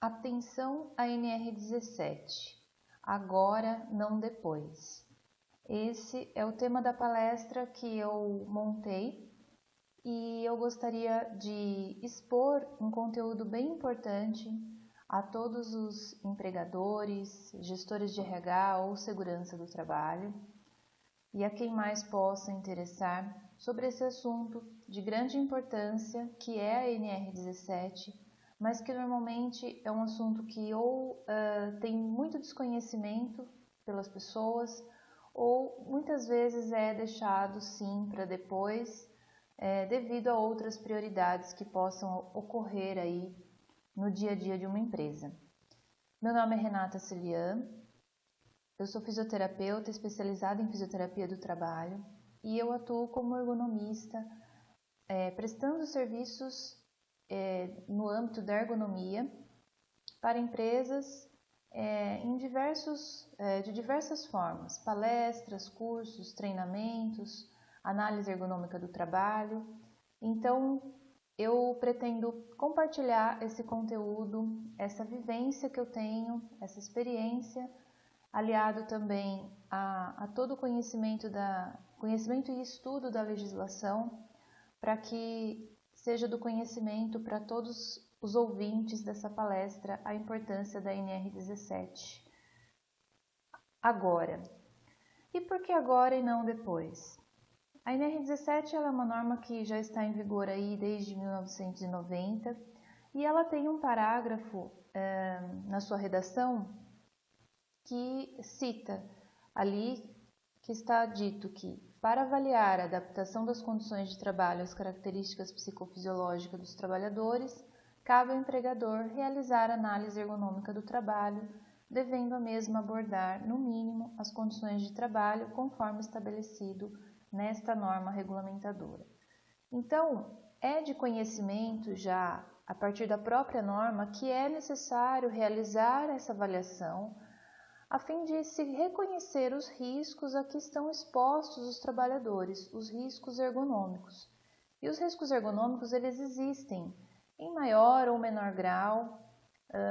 Atenção à NR17, agora, não depois. Esse é o tema da palestra que eu montei e eu gostaria de expor um conteúdo bem importante a todos os empregadores, gestores de RH ou segurança do trabalho e a quem mais possa interessar sobre esse assunto de grande importância que é a NR17, mas que normalmente é um assunto que ou tem muito desconhecimento pelas pessoas ou muitas vezes é deixado sim para depois devido a outras prioridades que possam ocorrer aí no dia a dia de uma empresa. Meu nome é Renata Cilian, eu sou fisioterapeuta especializada em fisioterapia do trabalho e eu atuo como ergonomista, prestando serviços no âmbito da ergonomia para empresas de diversas formas, palestras, cursos, treinamentos, análise ergonômica do trabalho. Então, eu pretendo compartilhar esse conteúdo, essa vivência que eu tenho, essa experiência, aliado também a todo o conhecimento e estudo da legislação, para que seja do conhecimento para todos os ouvintes dessa palestra a importância da NR17. Agora. E por que agora e não depois? A NR17 ela é uma norma que já está em vigor aí desde 1990 e ela tem um parágrafo na sua redação que cita ali que está dito que para avaliar a adaptação das condições de trabalho às características psicofisiológicas dos trabalhadores, cabe ao empregador realizar análise ergonômica do trabalho, devendo a mesma abordar, no mínimo, as condições de trabalho conforme estabelecido nesta norma regulamentadora. Então, é de conhecimento já, a partir da própria norma, que é necessário realizar essa avaliação a fim de se reconhecer os riscos a que estão expostos os trabalhadores, os riscos ergonômicos. E os riscos ergonômicos, eles existem em maior ou menor grau,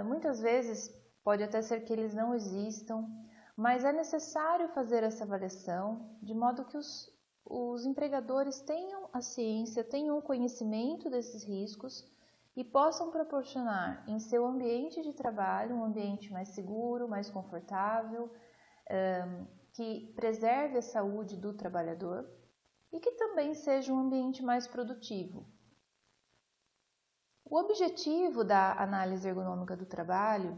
muitas vezes pode até ser que eles não existam, mas é necessário fazer essa avaliação de modo que os empregadores tenham a ciência, tenham o conhecimento desses riscos e possam proporcionar em seu ambiente de trabalho um ambiente mais seguro, mais confortável, que preserve a saúde do trabalhador e que também seja um ambiente mais produtivo. O objetivo da análise ergonômica do trabalho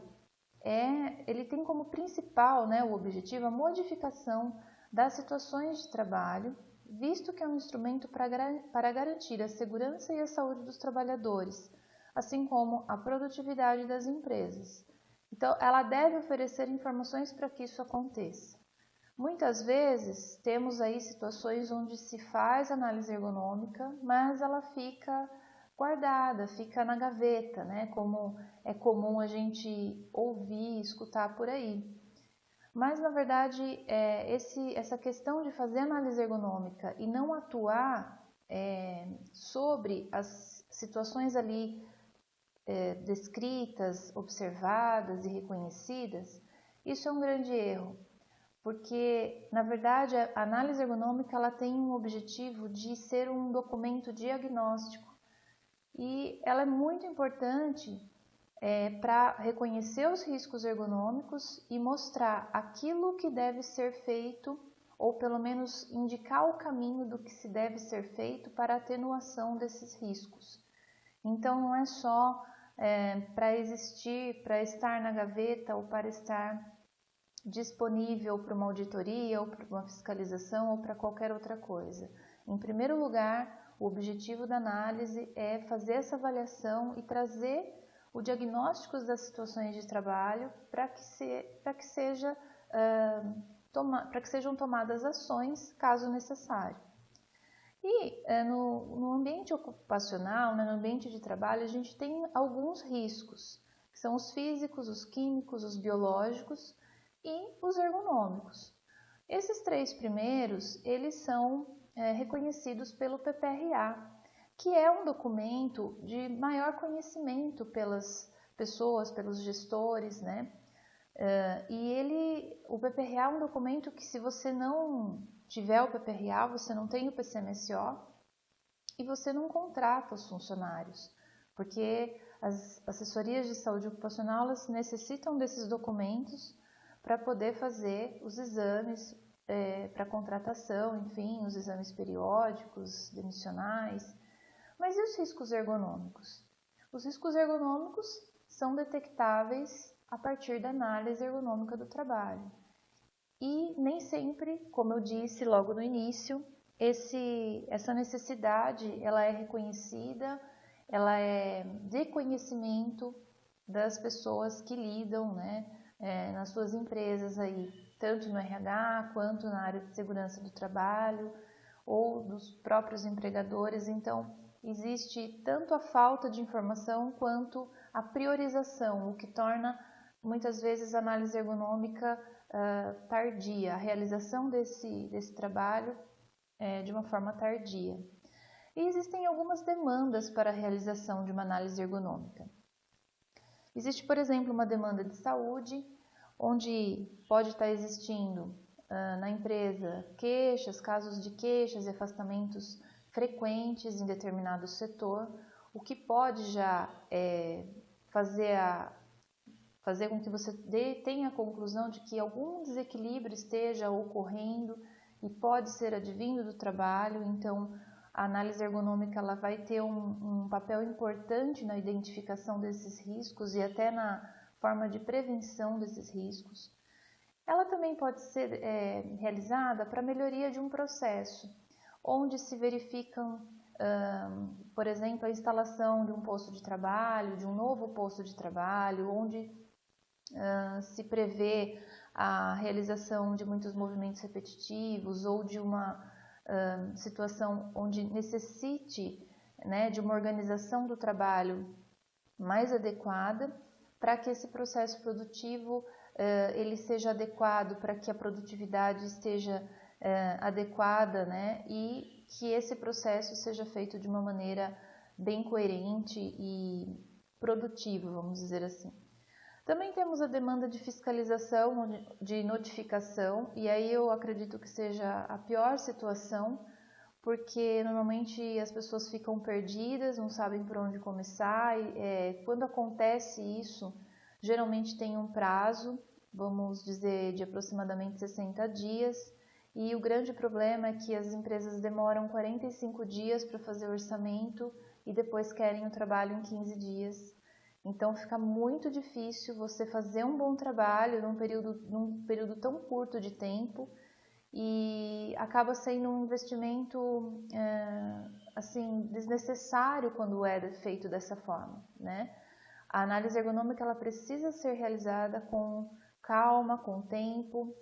ele tem como principal, o objetivo, a modificação das situações de trabalho, visto que é um instrumento para garantir a segurança e a saúde dos trabalhadores, assim como a produtividade das empresas. Então, ela deve oferecer informações para que isso aconteça. Muitas vezes, temos aí situações onde se faz análise ergonômica, mas ela fica guardada, fica na gaveta, como é comum a gente ouvir e escutar por aí. Mas, na verdade, essa questão de fazer análise ergonômica e não atuar sobre as situações ali descritas, observadas e reconhecidas, isso é um grande erro, porque, na verdade, a análise ergonômica ela tem um objetivo de ser um documento diagnóstico e ela é muito importante para reconhecer os riscos ergonômicos e mostrar aquilo que deve ser feito ou pelo menos indicar o caminho do que se deve ser feito para a atenuação desses riscos. Então, não é só para existir, para estar na gaveta ou para estar disponível para uma auditoria ou para uma fiscalização ou para qualquer outra coisa. Em primeiro lugar, o objetivo da análise é fazer essa avaliação e trazer o diagnóstico das situações de trabalho para que sejam tomadas ações caso necessário. E no ambiente ocupacional, no ambiente de trabalho, a gente tem alguns riscos, que são os físicos, os químicos, os biológicos e os ergonômicos. Esses três primeiros, eles são reconhecidos pelo PPRA, que é um documento de maior conhecimento pessoas, pelos gestores, né? O PPRA é um documento que, se você não tiver o PPRA, você não tem o PCMSO e você não contrata os funcionários, porque as assessorias de saúde ocupacional elas necessitam desses documentos para poder fazer os exames para contratação, enfim, os exames periódicos, demissionais. Mas e os riscos ergonômicos? Os riscos ergonômicos são detectáveis a partir da análise ergonômica do trabalho. E nem sempre, como eu disse logo no início, essa necessidade ela é reconhecida, ela é de conhecimento das pessoas que lidam, né, nas suas empresas aí, tanto no RH quanto na área de segurança do trabalho ou dos próprios empregadores. Então, existe tanto a falta de informação quanto a priorização, o que torna muitas vezes a análise ergonômica tardia, a realização desse trabalho de uma forma tardia. E existem algumas demandas para a realização de uma análise ergonômica. Existe, por exemplo, uma demanda de saúde, onde pode estar existindo na empresa queixas, casos de queixas e afastamentos frequentes em determinado setor, o que pode já fazer com que você tenha a conclusão de que algum desequilíbrio esteja ocorrendo e pode ser advindo do trabalho. Então, a análise ergonômica ela vai ter um papel importante na identificação desses riscos e até na forma de prevenção desses riscos. Ela também pode ser realizada para melhoria de um processo, onde se verificam, por exemplo, a instalação de um posto de trabalho, de um novo posto de trabalho, onde se prevê a realização de muitos movimentos repetitivos ou de uma situação onde necessite, né, de uma organização do trabalho mais adequada para que esse processo produtivo ele seja adequado, para que a produtividade esteja adequada, né, e que esse processo seja feito de uma maneira bem coerente e produtiva, vamos dizer assim. Também temos a demanda de fiscalização, de notificação, e aí eu acredito que seja a pior situação, porque normalmente as pessoas ficam perdidas, não sabem por onde começar, e quando acontece isso, geralmente tem um prazo, vamos dizer, de aproximadamente 60 dias, e o grande problema é que as empresas demoram 45 dias para fazer o orçamento e depois querem o trabalho em 15 dias. Então fica muito difícil você fazer um bom trabalho num período tão curto de tempo e acaba sendo um investimento assim desnecessário quando é feito dessa forma, né? A análise ergonômica ela precisa ser realizada com calma, com tempo.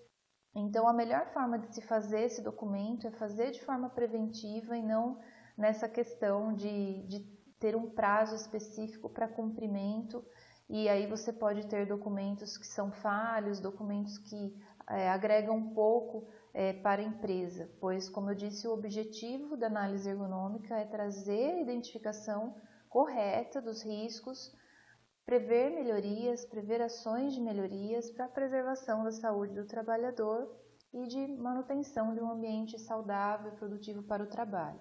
Então a melhor forma de se fazer esse documento é fazer de forma preventiva e não nessa questão de ter um prazo específico para cumprimento, e aí você pode ter documentos que são falhos, documentos que agregam pouco para a empresa, pois, como eu disse, o objetivo da análise ergonômica é trazer a identificação correta dos riscos, prever melhorias, prever ações de melhorias para a preservação da saúde do trabalhador e de manutenção de um ambiente saudável e produtivo para o trabalho.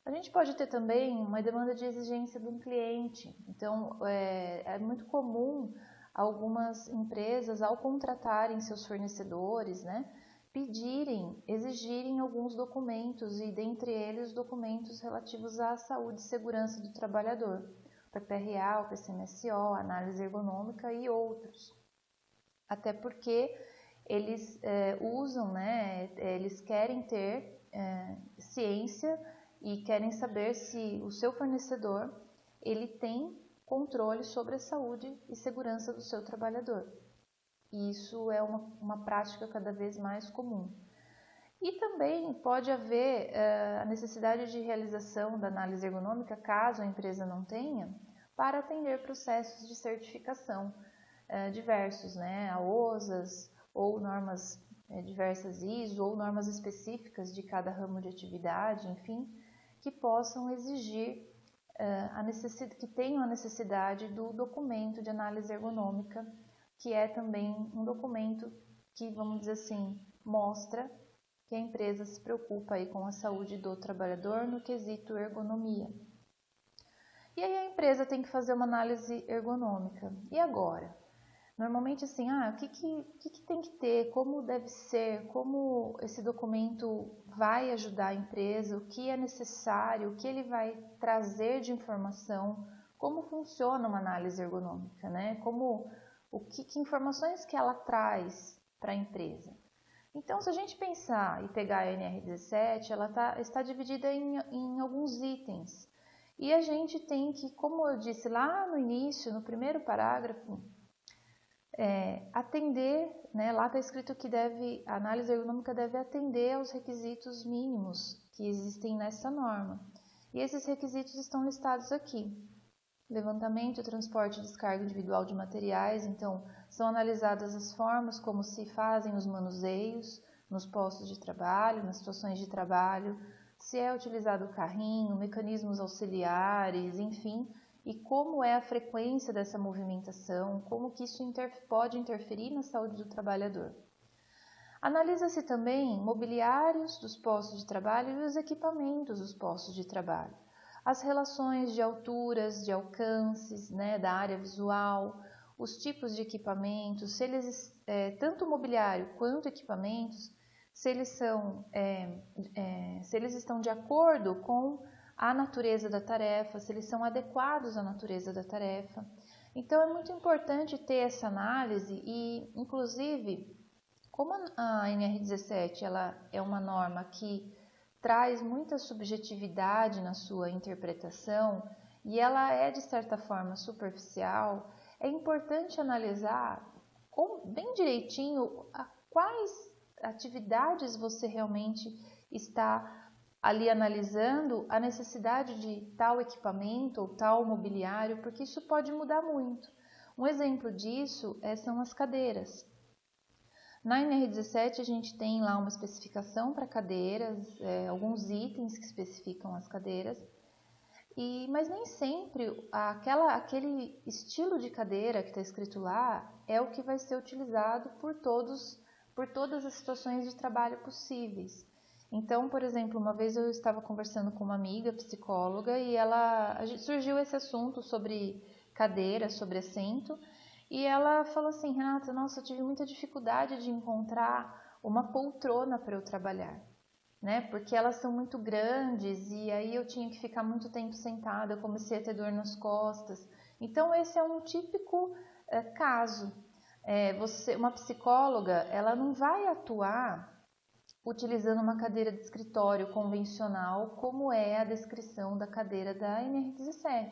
A gente pode ter também uma demanda de exigência do cliente. Então, é muito comum algumas empresas, ao contratarem seus fornecedores, né, exigirem alguns documentos, e dentre eles documentos relativos à saúde e segurança do trabalhador, o PPRA, o PCMSO, a análise ergonômica e outros. Até porque eles usam, né, eles querem ter ciência e querem saber se o seu fornecedor ele tem controle sobre a saúde e segurança do seu trabalhador. E isso é uma prática cada vez mais comum. E também pode haver a necessidade de realização da análise ergonômica, caso a empresa não tenha, para atender processos de certificação diversos, né? A OSAS ou normas diversas ISO ou normas específicas de cada ramo de atividade, enfim, que possam exigir que tenham a necessidade do documento de análise ergonômica, que é também um documento que, vamos dizer assim, mostra que a empresa se preocupa aí com a saúde do trabalhador no quesito ergonomia. E aí a empresa tem que fazer uma análise ergonômica. E agora? Normalmente assim, o que tem que ter, como deve ser, como esse documento vai ajudar a empresa, o que é necessário, o que ele vai trazer de informação, como funciona uma análise ergonômica, né? Que informações que ela traz para a empresa. Então, se a gente pensar e pegar a NR17, ela está dividida em alguns itens. E a gente tem que, como eu disse lá no início, no primeiro parágrafo, atender, né, lá está escrito que a análise ergonômica deve atender aos requisitos mínimos que existem nessa norma. E esses requisitos estão listados aqui. Levantamento, transporte e descarga individual de materiais, então são analisadas as formas como se fazem os manuseios nos postos de trabalho, nas situações de trabalho, se é utilizado o carrinho, mecanismos auxiliares, enfim, e como é a frequência dessa movimentação, como que isso pode interferir na saúde do trabalhador. Analisa-se também mobiliários dos postos de trabalho e os equipamentos dos postos de trabalho. As relações de alturas, de alcances, né, da área visual, os tipos de equipamentos, se eles, tanto mobiliário quanto equipamentos, se eles estão de acordo com a natureza da tarefa, se eles são adequados à natureza da tarefa. Então, é muito importante ter essa análise e, inclusive, como a NR17 ela é uma norma que traz muita subjetividade na sua interpretação e ela é, de certa forma, superficial, é importante analisar bem direitinho quais atividades você realmente está ali analisando a necessidade de tal equipamento ou tal mobiliário, porque isso pode mudar muito. Um exemplo disso são as cadeiras. Na NR17 a gente tem lá uma especificação para cadeiras, alguns itens que especificam as cadeiras, mas nem sempre aquele estilo de cadeira que está escrito lá é o que vai ser utilizado por todas as situações de trabalho possíveis. Então, por exemplo, uma vez eu estava conversando com uma amiga psicóloga e surgiu esse assunto sobre cadeira, sobre assento, e ela falou assim: Renata, nossa, eu tive muita dificuldade de encontrar uma poltrona para eu trabalhar, né? Porque elas são muito grandes e aí eu tinha que ficar muito tempo sentada, eu comecei a ter dor nas costas. Então, esse é um típico caso. Uma psicóloga, ela não vai atuar utilizando uma cadeira de escritório convencional, como é a descrição da cadeira da NR17.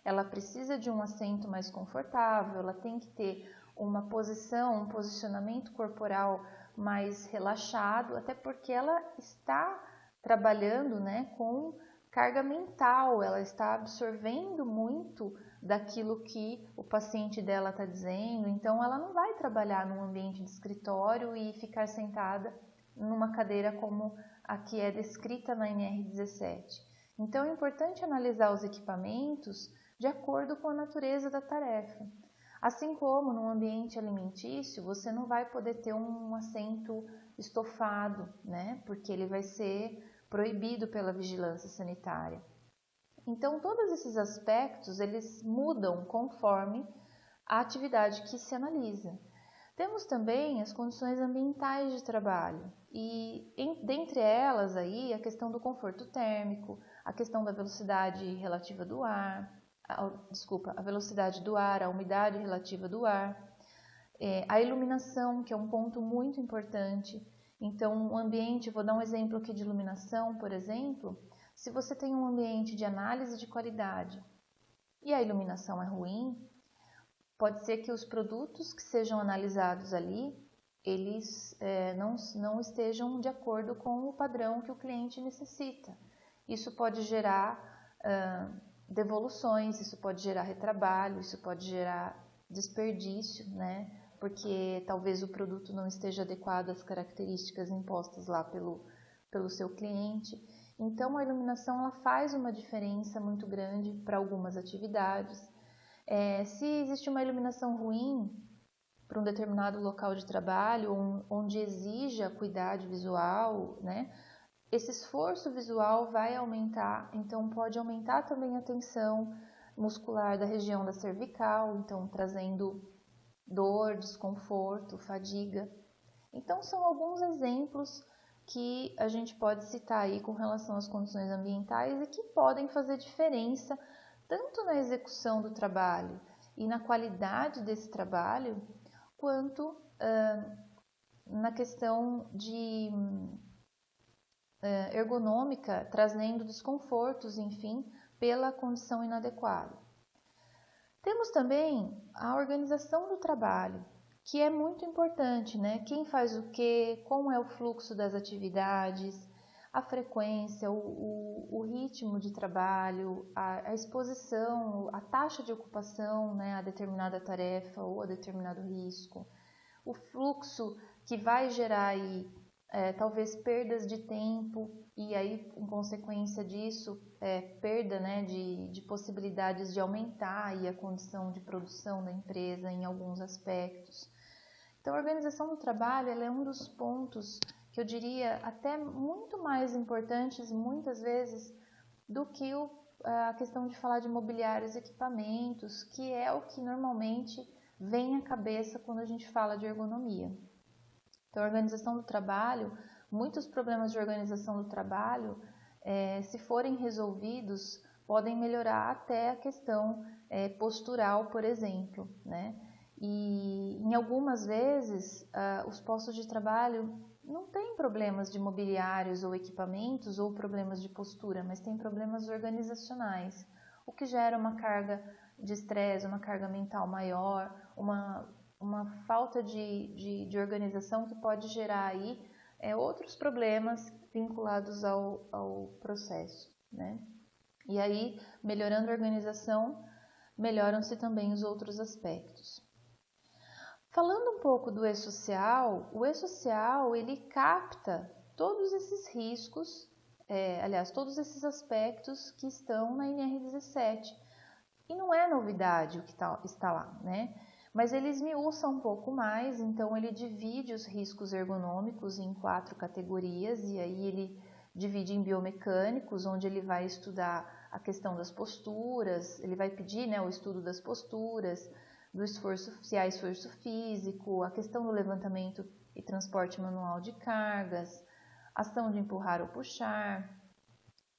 Ela precisa de um assento mais confortável, ela tem que ter uma posição, um posicionamento corporal mais relaxado, até porque ela está trabalhando, né, com carga mental, ela está absorvendo muito daquilo que o paciente dela está dizendo, então ela não vai trabalhar num ambiente de escritório e ficar sentada numa cadeira como a que é descrita na NR17. Então é importante analisar os equipamentos de acordo com a natureza da tarefa. Assim como no ambiente alimentício, você não vai poder ter um assento estofado, né? Porque ele vai ser proibido pela vigilância sanitária. Então, todos esses aspectos, eles mudam conforme a atividade que se analisa. Temos também as condições ambientais de trabalho e, dentre elas, aí, a questão do conforto térmico, a questão da velocidade relativa do ar, a velocidade do ar, a umidade relativa do ar, a iluminação, que é um ponto muito importante. Então, o ambiente, vou dar um exemplo aqui de iluminação, por exemplo, se você tem um ambiente de análise de qualidade e a iluminação é ruim, pode ser que os produtos que sejam analisados ali, eles não estejam de acordo com o padrão que o cliente necessita. Isso pode gerar devoluções, isso pode gerar retrabalho, isso pode gerar desperdício, né? Porque talvez o produto não esteja adequado às características impostas lá pelo seu cliente. Então, a iluminação ela faz uma diferença muito grande para algumas atividades. Se existe uma iluminação ruim para um determinado local de trabalho, onde exija cuidado visual, né? Esse esforço visual vai aumentar, então pode aumentar também a tensão muscular da região da cervical, então trazendo dor, desconforto, fadiga. Então são alguns exemplos que a gente pode citar aí com relação às condições ambientais e que podem fazer diferença tanto na execução do trabalho e na qualidade desse trabalho, quanto na questão de ergonômica, trazendo desconfortos, enfim, pela condição inadequada. Temos também a organização do trabalho, que é muito importante, né? Quem faz o quê, como é o fluxo das atividades, a frequência, o ritmo de trabalho, a exposição, a taxa de ocupação, né, a determinada tarefa ou a determinado risco, o fluxo que vai gerar aí talvez perdas de tempo e aí, em consequência disso, perda, né, de possibilidades de aumentar aí a condição de produção da empresa em alguns aspectos. Então, a organização do trabalho ela é um dos pontos que eu diria até muito mais importantes, muitas vezes, do que a questão de falar de mobiliários e equipamentos, que é o que normalmente vem à cabeça quando a gente fala de ergonomia. Então, a organização do trabalho, muitos problemas de organização do trabalho, se forem resolvidos, podem melhorar até a questão postural, por exemplo, né? E em algumas vezes, os postos de trabalho não têm problemas de mobiliários ou equipamentos ou problemas de postura, mas têm problemas organizacionais, o que gera uma carga de estresse, uma carga mental maior, uma falta de organização que pode gerar aí outros problemas vinculados ao processo, né? E aí, melhorando a organização, melhoram-se também os outros aspectos. Falando um pouco do e-social, o e-social ele capta todos esses riscos, todos esses aspectos que estão na NR17. E não é novidade o que está lá, né? Mas ele esmiuça um pouco mais, então ele divide os riscos ergonômicos em 4 categorias, e aí ele divide em biomecânicos, onde ele vai estudar a questão das posturas, ele vai pedir, né, o estudo das posturas, do esforço, se há esforço físico, a questão do levantamento e transporte manual de cargas, ação de empurrar ou puxar,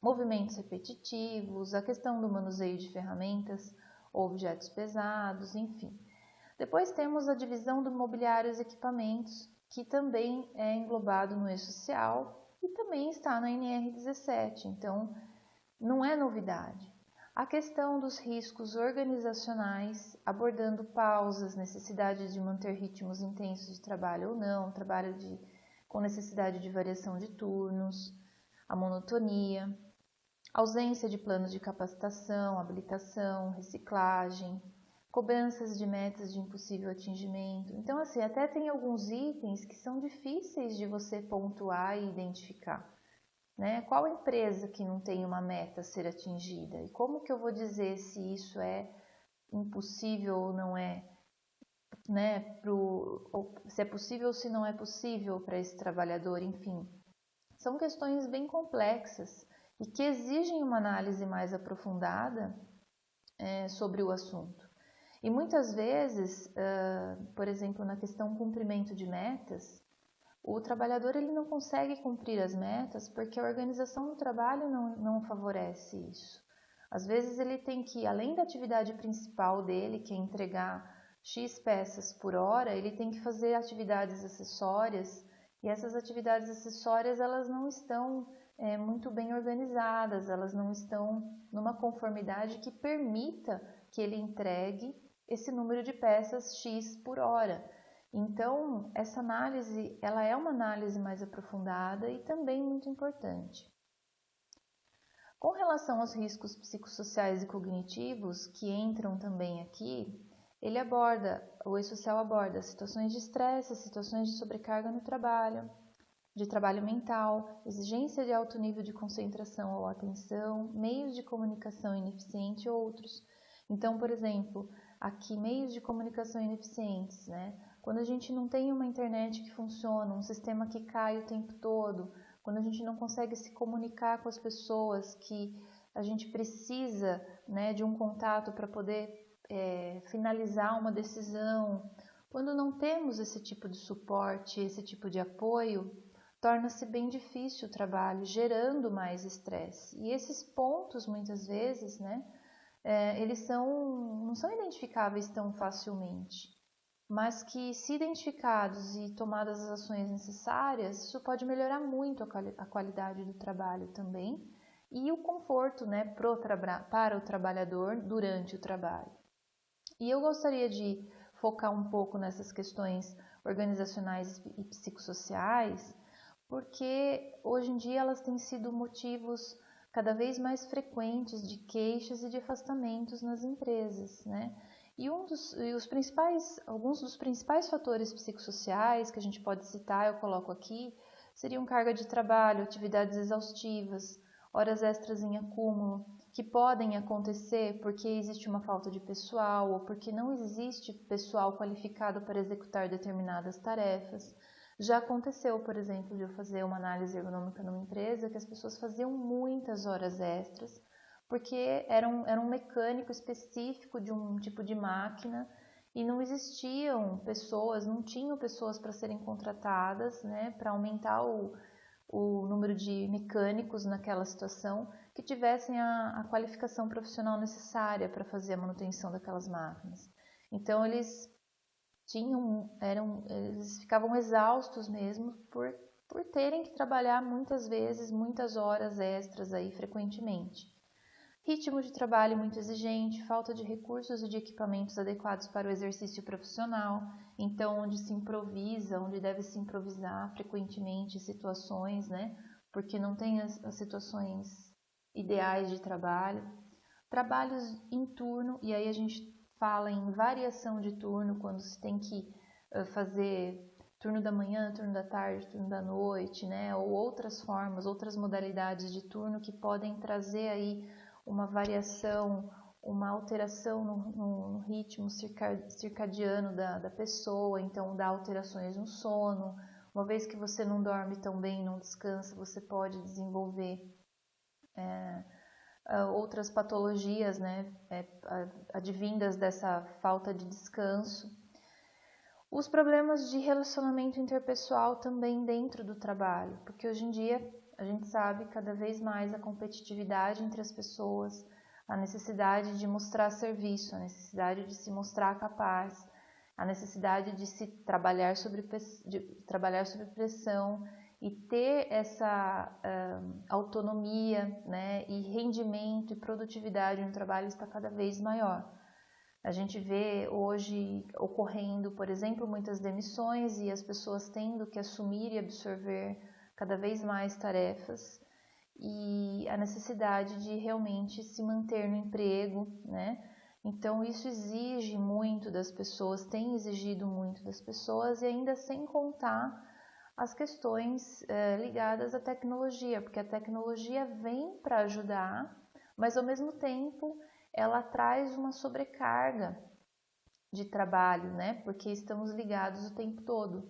movimentos repetitivos, a questão do manuseio de ferramentas ou objetos pesados, enfim. Depois temos a divisão do mobiliários e equipamentos, que também é englobado no e-social e também está na NR17, então não é novidade. A questão dos riscos organizacionais, abordando pausas, necessidade de manter ritmos intensos de trabalho ou não, trabalho com necessidade de variação de turnos, a monotonia, ausência de planos de capacitação, habilitação, reciclagem, cobranças de metas de impossível atingimento. Então, assim, até tem alguns itens que são difíceis de você pontuar e identificar, né? Qual empresa que não tem uma meta a ser atingida? E como que eu vou dizer se isso é impossível ou não é, né? Se é possível ou se não é possível para esse trabalhador, enfim. São questões bem complexas e que exigem uma análise mais aprofundada sobre o assunto. E muitas vezes, por exemplo, na questão cumprimento de metas, o trabalhador ele não consegue cumprir as metas porque a organização do trabalho não favorece isso. Às vezes ele tem que, além da atividade principal dele, que é entregar X peças por hora, ele tem que fazer atividades acessórias, e essas atividades acessórias elas não estão muito bem organizadas, elas não estão numa conformidade que permita que ele entregue esse número de peças X por hora. Então, essa análise, ela é uma análise mais aprofundada e também muito importante. Com relação aos riscos psicossociais e cognitivos, que entram também aqui, o e-social aborda situações de estresse, situações de sobrecarga no trabalho, de trabalho mental, exigência de alto nível de concentração ou atenção, meios de comunicação ineficiente e outros. Então, por exemplo, aqui meios de comunicação ineficientes, né? Quando a gente não tem uma internet que funciona, um sistema que cai o tempo todo, quando a gente não consegue se comunicar com as pessoas que a gente precisa, né, de um contato para poder finalizar uma decisão, quando não temos esse tipo de suporte, esse tipo de apoio, torna-se bem difícil o trabalho, gerando mais estresse. E esses pontos, muitas vezes, né, eles não são identificáveis tão facilmente, mas que, se identificados e tomadas as ações necessárias, isso pode melhorar muito a qualidade do trabalho também e o conforto, né, para o trabalhador durante o trabalho. E eu gostaria de focar um pouco nessas questões organizacionais e psicossociais, porque hoje em dia elas têm sido motivos cada vez mais frequentes de queixas e de afastamentos nas empresas, né? E alguns dos principais fatores psicossociais que a gente pode citar, eu coloco aqui, seriam carga de trabalho, atividades exaustivas, horas extras em acúmulo, que podem acontecer porque existe uma falta de pessoal ou porque não existe pessoal qualificado para executar determinadas tarefas. Já aconteceu, por exemplo, de eu fazer uma análise ergonômica numa empresa que as pessoas faziam muitas horas extras porque era um mecânico específico de um tipo de máquina e não existiam pessoas, não tinham pessoas para serem contratadas, né, para aumentar o número de mecânicos naquela situação que tivessem a qualificação profissional necessária para fazer a manutenção daquelas máquinas. Então eles ficavam exaustos mesmo por terem que trabalhar muitas vezes, muitas horas extras aí frequentemente. Ritmo de trabalho muito exigente, falta de recursos e de equipamentos adequados para o exercício profissional, então onde se improvisa, onde deve se improvisar frequentemente situações, né? Porque não tem as situações ideais de trabalho. Trabalhos em turno, e aí a gente fala em variação de turno, quando se tem que fazer turno da manhã, turno da tarde, turno da noite, né? Ou outras formas, outras modalidades de turno que podem trazer aí uma variação, uma alteração no ritmo circadiano da pessoa, então dá alterações no sono. Uma vez que você não dorme tão bem, não descansa, você pode desenvolver outras patologias, né, advindas dessa falta de descanso. Os problemas de relacionamento interpessoal também dentro do trabalho, porque hoje em dia a gente sabe cada vez mais a competitividade entre as pessoas, a necessidade de mostrar serviço, a necessidade de se mostrar capaz, a necessidade de se trabalhar sob pressão e ter essa autonomia, né, e rendimento e produtividade no trabalho está cada vez maior. A gente vê hoje ocorrendo, por exemplo, muitas demissões e as pessoas tendo que assumir e absorver cada vez mais tarefas e a necessidade de realmente se manter no emprego, né? Então isso exige muito das pessoas, tem exigido muito das pessoas e ainda sem contar as questões ligadas à tecnologia, porque a tecnologia vem para ajudar, mas ao mesmo tempo ela traz uma sobrecarga de trabalho, né? Porque estamos ligados o tempo todo.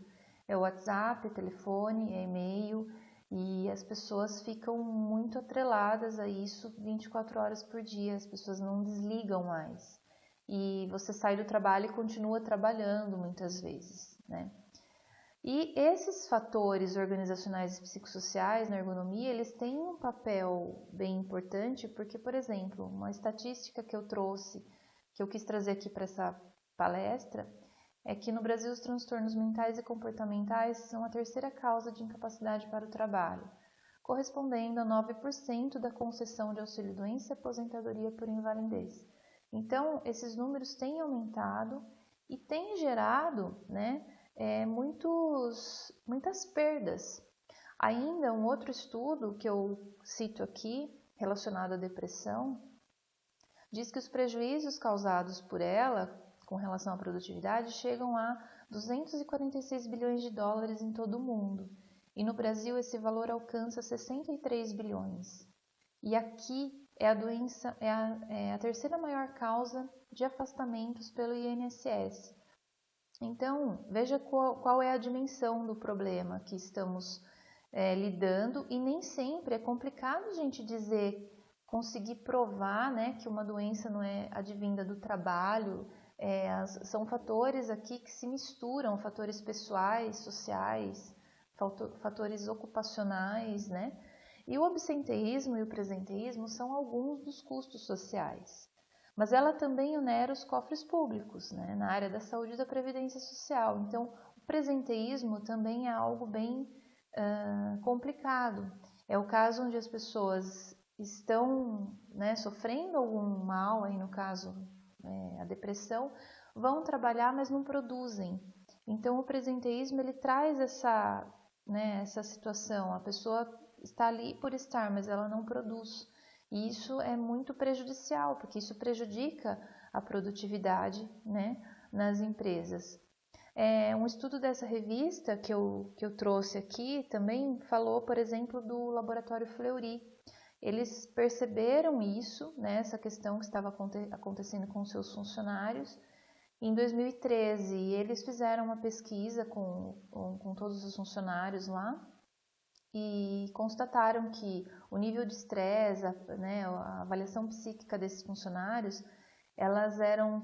É o WhatsApp, é telefone, é e-mail e as pessoas ficam muito atreladas a isso 24 horas por dia. As pessoas não desligam mais. E você sai do trabalho e continua trabalhando muitas vezes, né? E esses fatores organizacionais e psicossociais na ergonomia, eles têm um papel bem importante porque, por exemplo, uma estatística que eu trouxe, que eu quis trazer aqui para essa palestra, é que no Brasil os transtornos mentais e comportamentais são a terceira causa de incapacidade para o trabalho, correspondendo a 9% da concessão de auxílio-doença e aposentadoria por invalidez. Então, esses números têm aumentado e têm gerado, né, muitas perdas. Ainda um outro estudo que eu cito aqui, relacionado à depressão, diz que os prejuízos causados por ela com relação à produtividade chegam a 246 bilhões de dólares em todo o mundo. e no Brasil esse valor alcança 63 bilhões. E aqui é a doença, é a terceira maior causa de afastamentos pelo INSS. Então, veja qual é a dimensão do problema que estamos lidando, e nem sempre é complicado a gente dizer, conseguir provar, né, que uma doença não é advinda do trabalho. São fatores aqui que se misturam, fatores pessoais, sociais, fatores ocupacionais, né? E o absenteísmo e o presenteísmo são alguns dos custos sociais. Mas ela também onera os cofres públicos, né, na área da saúde e da previdência social. Então, o presenteísmo também é algo bem complicado. É o caso onde as pessoas estão, né, sofrendo algum mal, aí no caso a depressão, vão trabalhar, mas não produzem. Então, o presenteísmo ele traz essa situação. A pessoa está ali por estar, mas ela não produz. E isso é muito prejudicial, porque isso prejudica a produtividade, né, nas empresas. Um estudo dessa revista que eu trouxe aqui também falou, por exemplo, do Laboratório Fleury. Eles perceberam isso, né, essa questão que estava acontecendo com seus funcionários. Em 2013, eles fizeram uma pesquisa com todos os funcionários lá e constataram que o nível de estresse, a avaliação psíquica desses funcionários, elas eram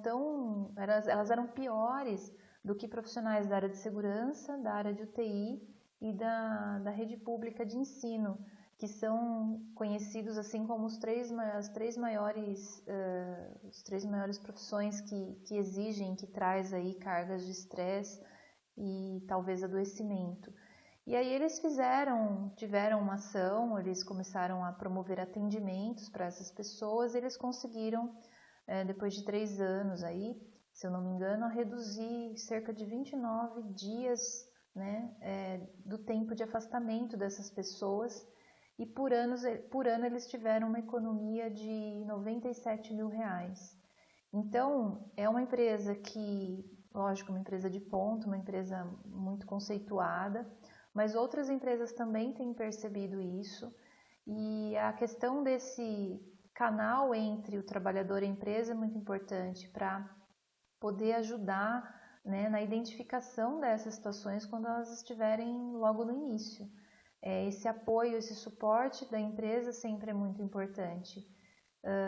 piores do que profissionais da área de segurança, da área de UTI e da rede pública de ensino, que são conhecidos assim como as três maiores profissões que exigem, que traz aí cargas de estresse e talvez adoecimento. E aí eles tiveram uma ação, eles começaram a promover atendimentos para essas pessoas, e eles conseguiram, depois de 3 anos aí, se eu não me engano, a reduzir cerca de 29 dias, né, do tempo de afastamento dessas pessoas, e por ano eles tiveram uma economia de 97 mil reais. Então, é uma empresa que, lógico, uma empresa de ponta, uma empresa muito conceituada, mas outras empresas também têm percebido isso, e a questão desse canal entre o trabalhador e a empresa é muito importante para poder ajudar, né, na identificação dessas situações quando elas estiverem logo no início. Esse apoio, esse suporte da empresa sempre é muito importante.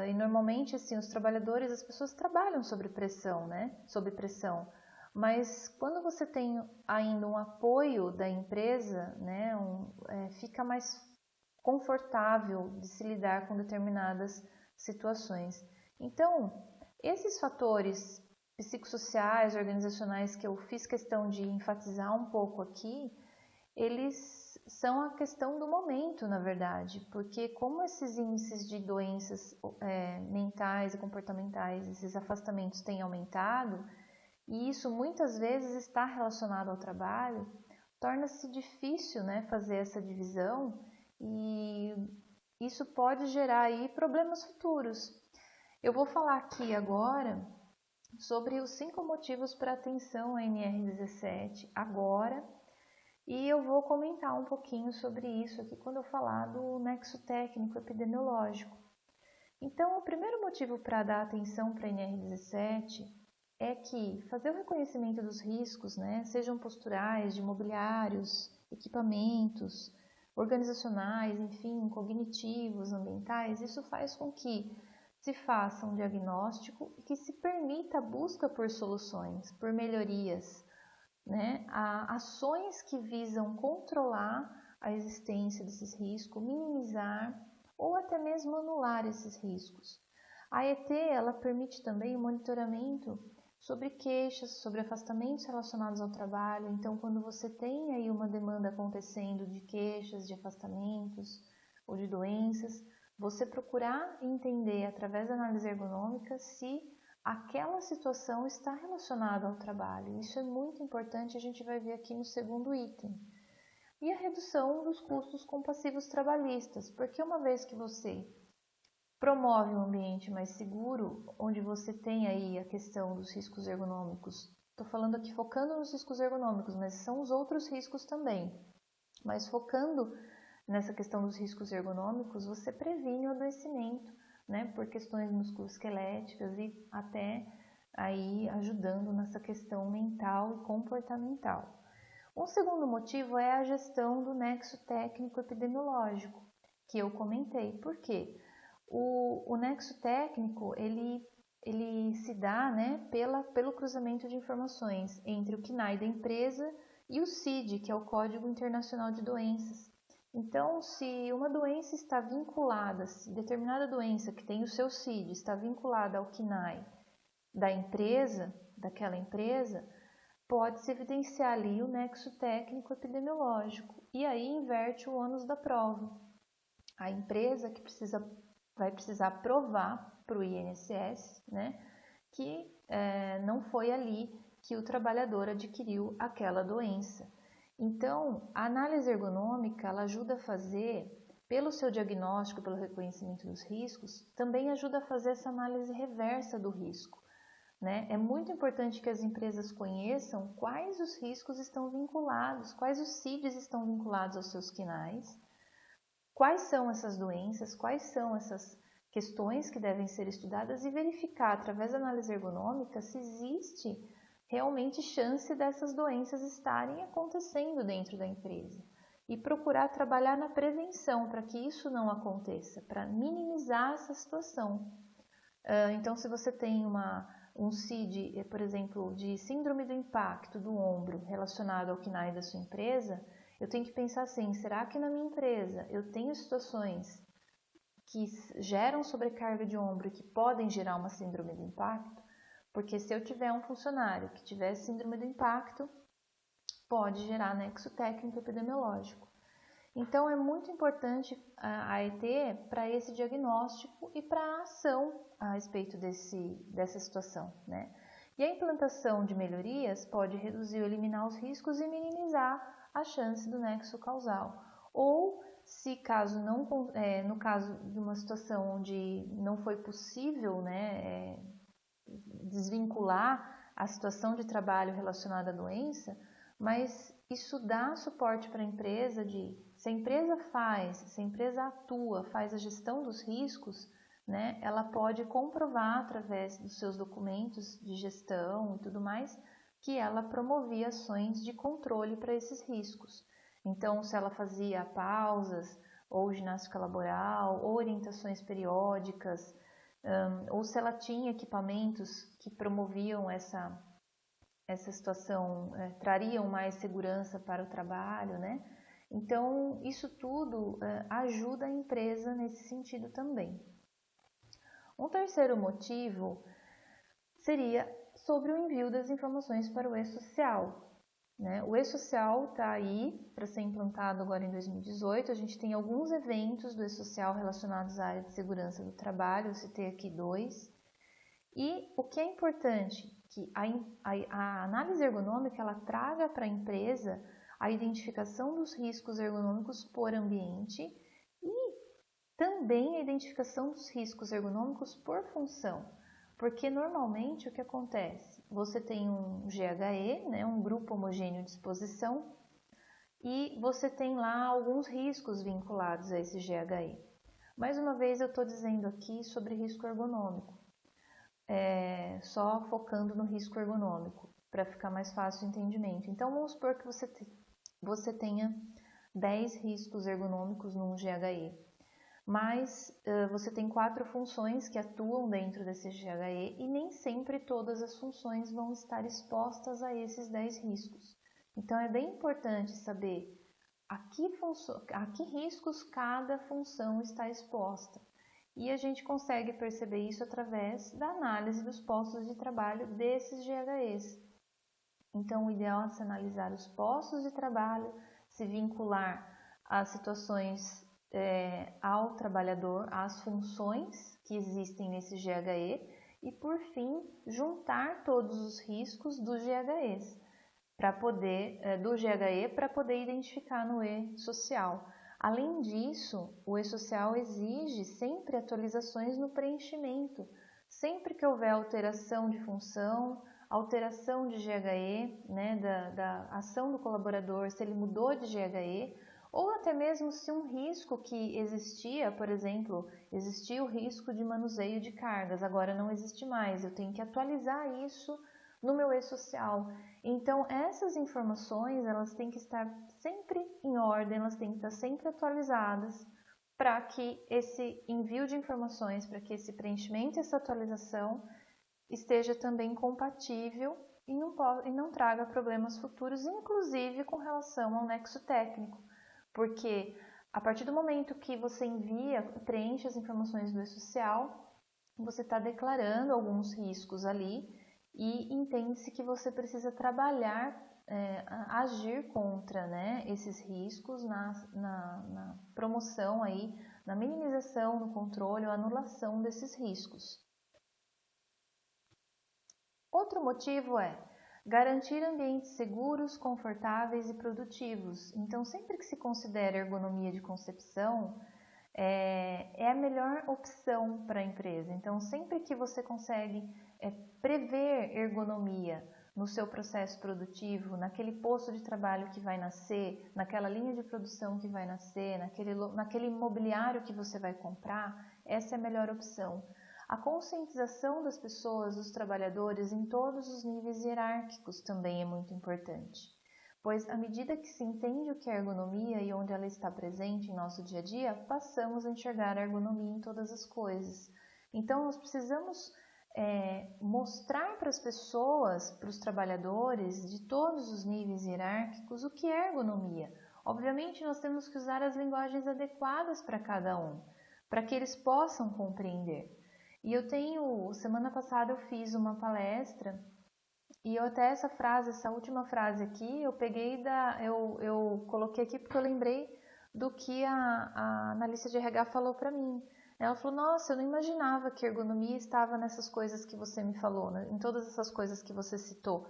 E normalmente, assim, os trabalhadores, as pessoas trabalham sob pressão, né? Sob pressão. Mas quando você tem ainda um apoio da empresa, né, fica mais confortável de se lidar com determinadas situações. Então, esses fatores psicossociais, organizacionais que eu fiz questão de enfatizar um pouco aqui, eles são a questão do momento, na verdade, porque como esses índices de doenças mentais e comportamentais, esses afastamentos têm aumentado, e isso muitas vezes está relacionado ao trabalho, torna-se difícil, né, fazer essa divisão, e isso pode gerar aí problemas futuros. Eu vou falar aqui agora sobre os 5 motivos para atenção à NR17 agora, e eu vou comentar um pouquinho sobre isso aqui quando eu falar do nexo técnico epidemiológico. Então, o primeiro motivo para dar atenção para a NR17 é que fazer o reconhecimento dos riscos, né, sejam posturais, de mobiliários, equipamentos, organizacionais, enfim, cognitivos, ambientais, isso faz com que se faça um diagnóstico e que se permita a busca por soluções, por melhorias, né, ações que visam controlar a existência desses riscos, minimizar ou até mesmo anular esses riscos. A ET, ela permite também o monitoramento sobre queixas, sobre afastamentos relacionados ao trabalho. Então, quando você tem aí uma demanda acontecendo de queixas, de afastamentos ou de doenças, você procurar entender através da análise ergonômica se aquela situação está relacionada ao trabalho. Isso é muito importante, a gente vai ver aqui no segundo item. E a redução dos custos com passivos trabalhistas, porque uma vez que você promove um ambiente mais seguro, onde você tem aí a questão dos riscos ergonômicos, estou falando aqui focando nos riscos ergonômicos, mas são os outros riscos também. Mas focando nessa questão dos riscos ergonômicos, você previne o adoecimento, né, por questões musculoesqueléticas e até aí ajudando nessa questão mental e comportamental. Um segundo motivo é a gestão do nexo técnico epidemiológico, que eu comentei. Por quê? O nexo técnico, ele se dá, né, pelo cruzamento de informações entre o CNAE da empresa e o CID, que é o Código Internacional de Doenças. Então, se uma doença está vinculada, se determinada doença que tem o seu CID está vinculada ao CNAE da empresa, daquela empresa, pode-se evidenciar ali o nexo técnico epidemiológico e aí inverte o ônus da prova. A empresa que vai precisar provar para o INSS, né, que não foi ali que o trabalhador adquiriu aquela doença. Então, a análise ergonômica ela ajuda a fazer, pelo seu diagnóstico, pelo reconhecimento dos riscos, também ajuda a fazer essa análise reversa do risco. Né? É muito importante que as empresas conheçam quais os riscos estão vinculados, quais os CIDs estão vinculados aos seus CNAEs, quais são essas doenças, quais são essas questões que devem ser estudadas e verificar através da análise ergonômica se existe realmente chance dessas doenças estarem acontecendo dentro da empresa e procurar trabalhar na prevenção para que isso não aconteça, para minimizar essa situação. Então, se você tem um CID, por exemplo, de síndrome do impacto do ombro relacionado ao CNAE da sua empresa, eu tenho que pensar assim, será que na minha empresa eu tenho situações que geram sobrecarga de ombro e que podem gerar uma síndrome do impacto? Porque se eu tiver um funcionário que tiver síndrome do impacto, pode gerar nexo técnico epidemiológico. Então, é muito importante a AET para esse diagnóstico e para a ação a respeito dessa situação, né? E a implantação de melhorias pode reduzir ou eliminar os riscos e minimizar a chance do nexo causal. Ou, se caso não, no caso de uma situação onde não foi possível, né, desvincular a situação de trabalho relacionada à doença, mas isso dá suporte para a empresa se a empresa se a empresa atua, faz a gestão dos riscos, né, ela pode comprovar através dos seus documentos de gestão e tudo mais, que ela promovia ações de controle para esses riscos. Então, se ela fazia pausas, ou ginástica laboral, ou orientações periódicas, ou se ela tinha equipamentos que promoviam essa situação, trariam mais segurança para o trabalho, né? Então, isso tudo ajuda a empresa nesse sentido também. Um terceiro motivo seria sobre o envio das informações para o E-Social. Né? O E-Social está aí para ser implantado agora em 2018. A gente tem alguns eventos do E-Social relacionados à área de segurança do trabalho, eu citei aqui 2. E o que é importante, que a análise ergonômica ela traga para a empresa a identificação dos riscos ergonômicos por ambiente e também a identificação dos riscos ergonômicos por função. Porque normalmente o que acontece? Você tem um GHE, né, um grupo homogêneo de exposição, e você tem lá alguns riscos vinculados a esse GHE. Mais uma vez eu estou dizendo aqui sobre risco ergonômico, só focando no risco ergonômico, para ficar mais fácil o entendimento. Então vamos supor que você tenha 10 riscos ergonômicos num GHE. Mas você tem 4 funções que atuam dentro desse GHE e nem sempre todas as funções vão estar expostas a esses 10 riscos. Então, é bem importante saber a que riscos cada função está exposta. E a gente consegue perceber isso através da análise dos postos de trabalho desses GHEs. Então, o ideal é se analisar os postos de trabalho, se vincular às situações ao trabalhador, às funções que existem nesse GHE e, por fim, juntar todos os riscos dos GHEs do GHE para poder identificar no E-Social. Além disso, o E-Social exige sempre atualizações no preenchimento. Sempre que houver alteração de função, alteração de GHE, né, da ação do colaborador, se ele mudou de GHE, ou até mesmo se um risco que existia, por exemplo, existia o risco de manuseio de cargas, agora não existe mais, eu tenho que atualizar isso no meu e-social. Então, essas informações, elas têm que estar sempre em ordem, elas têm que estar sempre atualizadas, para que esse envio de informações, para que esse preenchimento, essa atualização esteja também compatível e não traga problemas futuros, inclusive com relação ao nexo técnico, porque a partir do momento que você preenche as informações do e-social, você está declarando alguns riscos ali e entende-se que você precisa trabalhar, agir contra, né, esses riscos na promoção aí, na minimização, no controle ou anulação desses riscos. Outro motivo é garantir ambientes seguros, confortáveis e produtivos. Então, sempre que se considera ergonomia de concepção, é a melhor opção para a empresa. Então, sempre que você consegue prever ergonomia no seu processo produtivo, naquele posto de trabalho que vai nascer, naquela linha de produção que vai nascer, naquele imobiliário que você vai comprar, essa é a melhor opção. A conscientização das pessoas, dos trabalhadores, em todos os níveis hierárquicos também é muito importante, pois à medida que se entende o que é ergonomia e onde ela está presente em nosso dia a dia, passamos a enxergar a ergonomia em todas as coisas. Então, nós precisamos mostrar para as pessoas, para os trabalhadores de todos os níveis hierárquicos, o que é ergonomia. Obviamente, nós temos que usar as linguagens adequadas para cada um, para que eles possam compreender. E semana passada eu fiz uma palestra e essa última frase aqui, eu coloquei aqui porque eu lembrei do que a analista de RH falou para mim. Ela falou, nossa, eu não imaginava que ergonomia estava nessas coisas que você me falou, né? Em todas essas coisas que você citou.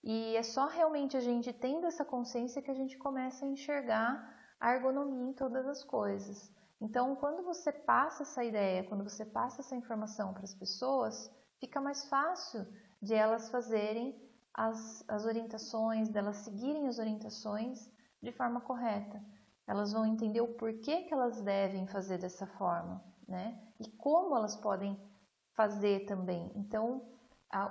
E é só realmente a gente tendo essa consciência que a gente começa a enxergar a ergonomia em todas as coisas. Então, quando você passa essa ideia, quando você passa essa informação para as pessoas, fica mais fácil de elas fazerem as orientações, delas seguirem as orientações de forma correta. Elas vão entender o porquê que elas devem fazer dessa forma, né? E como elas podem fazer também. Então,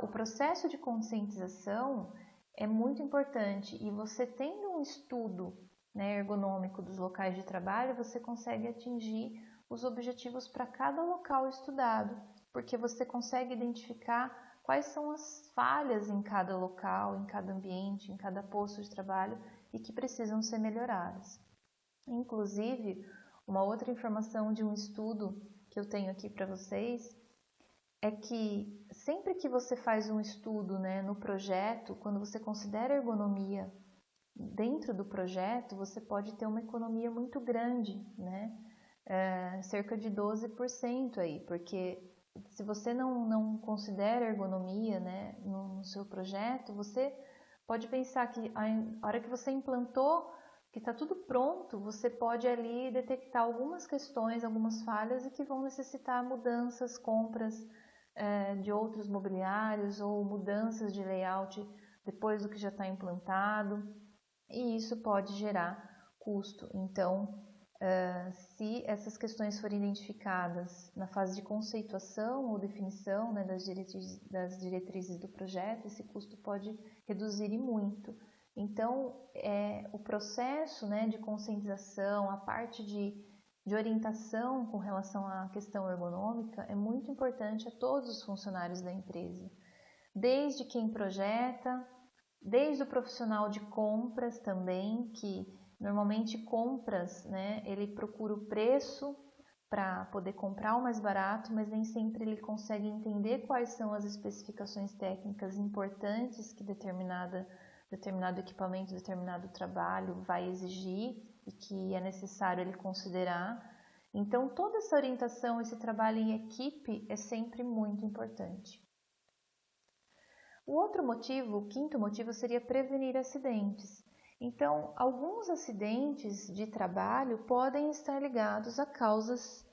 o processo de conscientização é muito importante e você tendo um estudo, né, ergonômico dos locais de trabalho, você consegue atingir os objetivos para cada local estudado, porque você consegue identificar quais são as falhas em cada local, em cada ambiente, em cada posto de trabalho e que precisam ser melhoradas. Inclusive, uma outra informação de um estudo que eu tenho aqui para vocês é que sempre que você faz um estudo, né, no projeto, quando você considera ergonomia dentro do projeto, você pode ter uma economia muito grande, né? Cerca de 12% aí, porque se você não considera ergonomia, né, no seu projeto, você pode pensar que a hora que você implantou, que está tudo pronto, você pode ali detectar algumas questões, algumas falhas e que vão necessitar mudanças, compras de outros mobiliários ou mudanças de layout depois do que já está implantado. E isso pode gerar custo. Então, se essas questões forem identificadas na fase de conceituação ou definição, né, das diretrizes do projeto, esse custo pode reduzir e muito. Então, o processo, né, de conscientização, a parte de orientação com relação à questão ergonômica é muito importante a todos os funcionários da empresa. Desde quem projeta, desde o profissional de compras também, que normalmente compras, né, ele procura o preço para poder comprar o mais barato, mas nem sempre ele consegue entender quais são as especificações técnicas importantes que determinado equipamento, determinado trabalho vai exigir e que é necessário ele considerar. Então, toda essa orientação, esse trabalho em equipe é sempre muito importante. O outro motivo, o quinto motivo, seria prevenir acidentes. Então, alguns acidentes de trabalho podem estar ligados a causas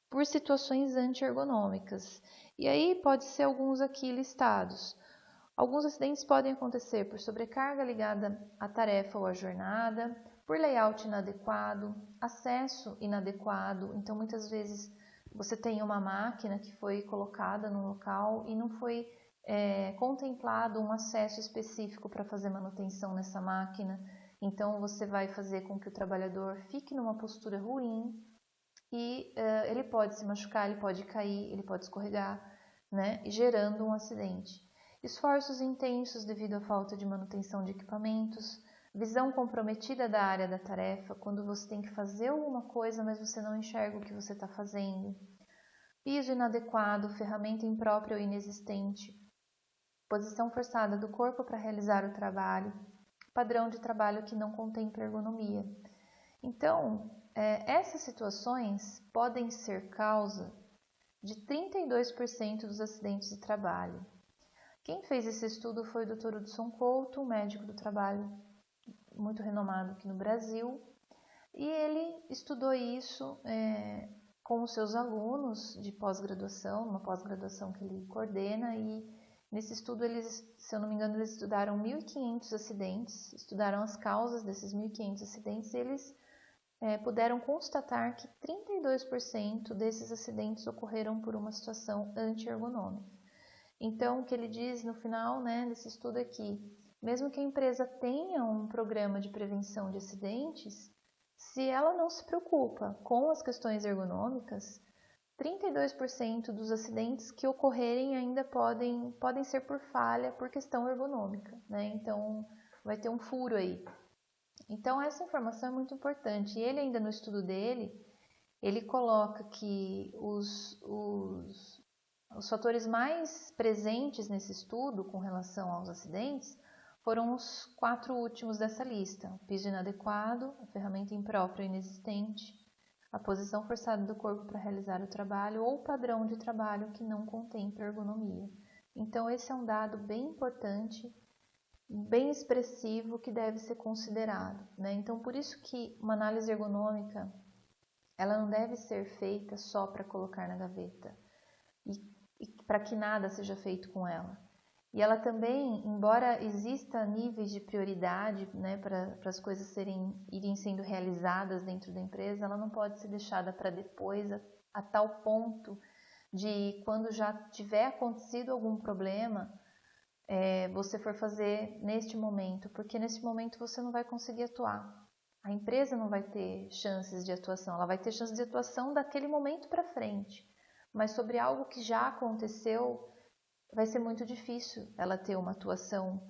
por situações anti-ergonômicas. E aí pode ser alguns aqui listados. Alguns acidentes podem acontecer por sobrecarga ligada à tarefa ou à jornada, por layout inadequado, acesso inadequado. Então, muitas vezes você tem uma máquina que foi colocada num local e não foi contemplado um acesso específico para fazer manutenção nessa máquina. Então, você vai fazer com que o trabalhador fique numa postura ruim e ele pode se machucar, ele pode cair, ele pode escorregar, né, gerando um acidente. Esforços intensos devido à falta de manutenção de equipamentos, visão comprometida da área da tarefa, quando você tem que fazer alguma coisa, mas você não enxerga o que você está fazendo. Piso inadequado, ferramenta imprópria ou inexistente, posição forçada do corpo para realizar o trabalho, padrão de trabalho que não contempla ergonomia. Então, essas situações podem ser causa de 32% dos acidentes de trabalho. Quem fez esse estudo foi o Dr. Hudson Couto, um médico do trabalho muito renomado aqui no Brasil, e ele estudou isso com os seus alunos de pós-graduação, uma pós-graduação que ele coordena, e nesse estudo eles, se eu não me engano, eles estudaram 1.500 acidentes, estudaram as causas desses 1.500 acidentes e eles puderam constatar que 32% desses acidentes ocorreram por uma situação anti-ergonômica. Então, o que ele diz no final desse estudo é que, mesmo que a empresa tenha um programa de prevenção de acidentes, se ela não se preocupa com as questões ergonômicas, 32% dos acidentes que ocorrerem ainda podem ser por falha, por questão ergonômica, né? Então, vai ter um furo aí. Então, essa informação é muito importante. E ele ainda no estudo dele, ele coloca que os fatores mais presentes nesse estudo com relação aos acidentes foram os 4 últimos dessa lista: o piso inadequado, a ferramenta imprópria ou inexistente, a posição forçada do corpo para realizar o trabalho ou o padrão de trabalho que não contempla ergonomia. Então, esse é um dado bem importante, bem expressivo, que deve ser considerado, né? Então, por isso que uma análise ergonômica, ela não deve ser feita só para colocar na gaveta e para que nada seja feito com ela. E ela também, embora exista níveis de prioridade, né, para as coisas irem sendo realizadas dentro da empresa, ela não pode ser deixada para depois, a tal ponto de, quando já tiver acontecido algum problema, você for fazer neste momento, porque nesse momento você não vai conseguir atuar. A empresa não vai ter chances de atuação, ela vai ter chances de atuação daquele momento para frente, mas sobre algo que já aconteceu, vai ser muito difícil ela ter uma atuação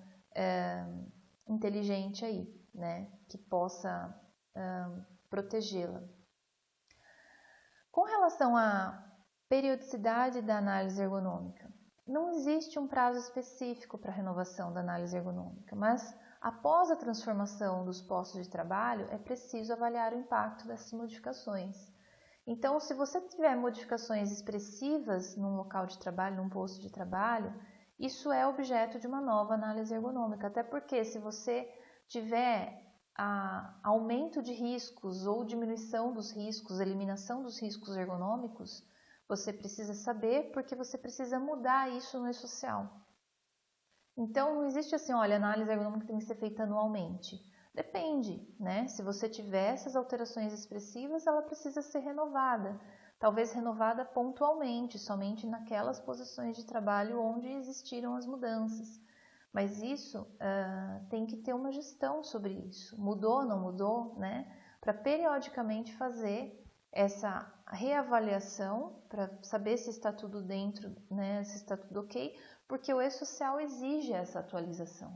inteligente aí, né, que possa protegê-la. Com relação à periodicidade da análise ergonômica, não existe um prazo específico para a renovação da análise ergonômica, mas após a transformação dos postos de trabalho, é preciso avaliar o impacto dessas modificações. Então, se você tiver modificações expressivas num local de trabalho, num posto de trabalho, isso é objeto de uma nova análise ergonômica. Até porque, se você tiver aumento de riscos ou diminuição dos riscos, eliminação dos riscos ergonômicos, você precisa saber, porque você precisa mudar isso no E-Social. Então, não existe assim, olha, a análise ergonômica tem que ser feita anualmente. Depende, né? Se você tiver essas alterações expressivas, ela precisa ser renovada. Talvez renovada pontualmente, somente naquelas posições de trabalho onde existiram as mudanças. Mas isso tem que ter uma gestão sobre isso. Mudou, não mudou, né? Para periodicamente fazer essa reavaliação, para saber se está tudo dentro, né? Se está tudo ok, porque o E-Social exige essa atualização.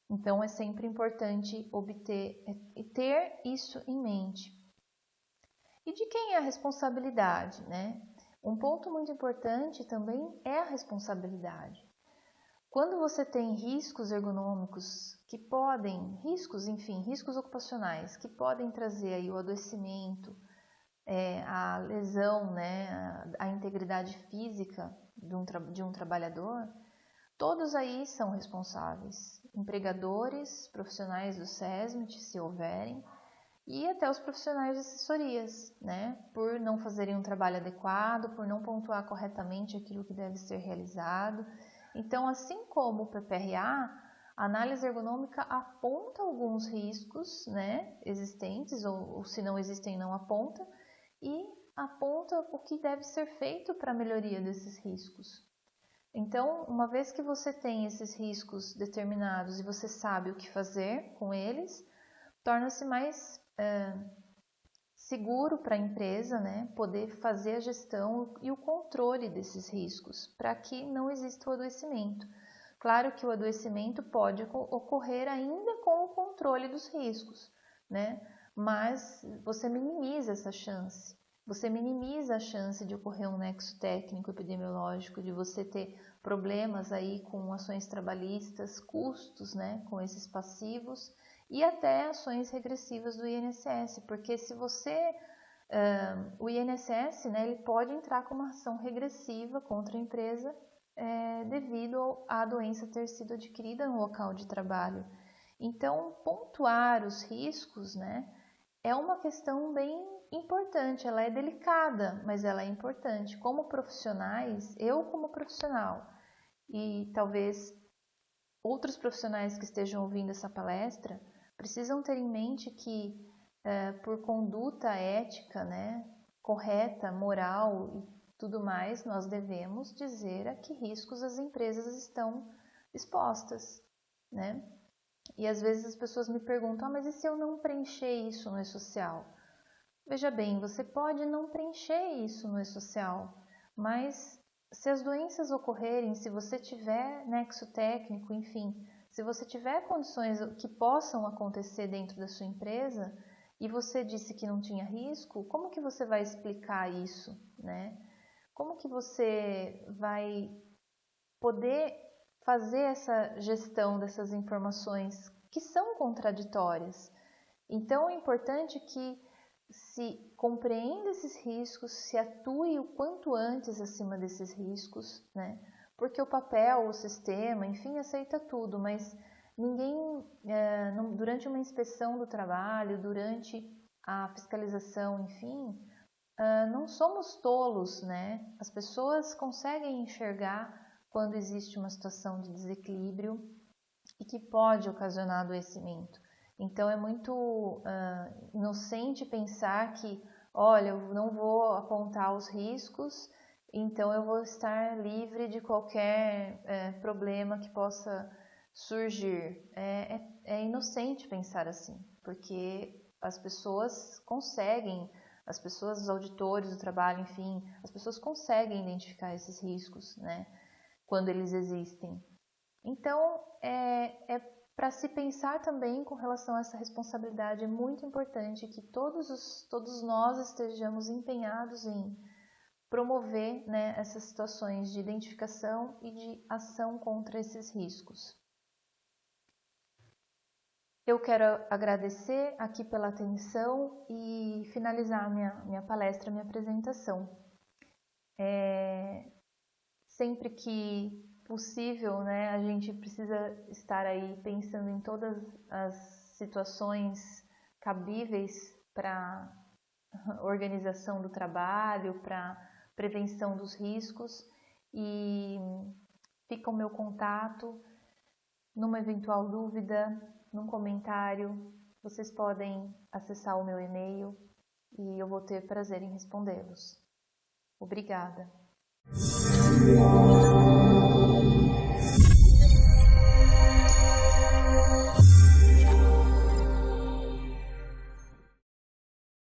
Então, é sempre importante obter e ter isso em mente. E de quem é a responsabilidade, né? Um ponto muito importante também é a responsabilidade. Quando você tem riscos ergonômicos que podem, riscos ocupacionais, que podem trazer aí o adoecimento, a lesão, né, a integridade física de um trabalhador, todos aí são responsáveis. Empregadores, profissionais do SESMIT, se houverem, e até os profissionais de assessorias, né, por não fazerem um trabalho adequado, por não pontuar corretamente aquilo que deve ser realizado. Então, assim como o PPRA, A análise ergonômica aponta alguns riscos, né, existentes, ou se não existem, não aponta, e aponta o que deve ser feito para a melhoria desses riscos. Então, uma vez que você tem esses riscos determinados e você sabe o que fazer com eles, torna-se mais seguro para a empresa, né, poder fazer a gestão e o controle desses riscos, para que não exista o adoecimento. Claro que o adoecimento pode ocorrer ainda com o controle dos riscos, né, mas você minimiza essa chance. Você minimiza a chance de ocorrer um nexo técnico epidemiológico, de você ter problemas aí com ações trabalhistas, custos, né, com esses passivos, e até ações regressivas do INSS, porque se você, o INSS, né, ele pode entrar com uma ação regressiva contra a empresa devido à doença ter sido adquirida no local de trabalho. Então, pontuar os riscos, né, é uma questão bem importante, ela é delicada, mas ela é importante. Como profissionais, eu como profissional, e talvez outros profissionais que estejam ouvindo essa palestra, precisam ter em mente que, por conduta ética, né, correta, moral e tudo mais, nós devemos dizer a que riscos as empresas estão expostas, né? E às vezes as pessoas me perguntam, mas e se eu não preencher isso no e-social? Veja bem, você pode não preencher isso no e-social, mas se as doenças ocorrerem, se você tiver nexo técnico, enfim, se você tiver condições que possam acontecer dentro da sua empresa e você disse que não tinha risco, como que você vai explicar isso, né? Como que você vai poder fazer essa gestão dessas informações que são contraditórias? Então, é importante que se compreenda esses riscos, se atue o quanto antes acima desses riscos, né? Porque o papel, o sistema, enfim, aceita tudo, mas ninguém, durante uma inspeção do trabalho, durante a fiscalização, enfim, não somos tolos, né? As pessoas conseguem enxergar quando existe uma situação de desequilíbrio e que pode ocasionar adoecimento. Então é muito inocente pensar que, olha, eu não vou apontar os riscos, então eu vou estar livre de qualquer problema que possa surgir. É inocente pensar assim, porque as pessoas conseguem, as pessoas, os auditores do trabalho, enfim, as pessoas conseguem identificar esses riscos, né, quando eles existem. Então, para se pensar também com relação a essa responsabilidade, é muito importante que todos nós estejamos empenhados em promover, né, essas situações de identificação e de ação contra esses riscos. Eu quero agradecer aqui pela atenção e finalizar minha palestra, minha apresentação. Sempre que possível, né, a gente precisa estar aí pensando em todas as situações cabíveis para organização do trabalho, para prevenção dos riscos, e fica o meu contato. Numa eventual dúvida, num comentário, vocês podem acessar o meu e-mail e eu vou ter prazer em respondê-los. Obrigada.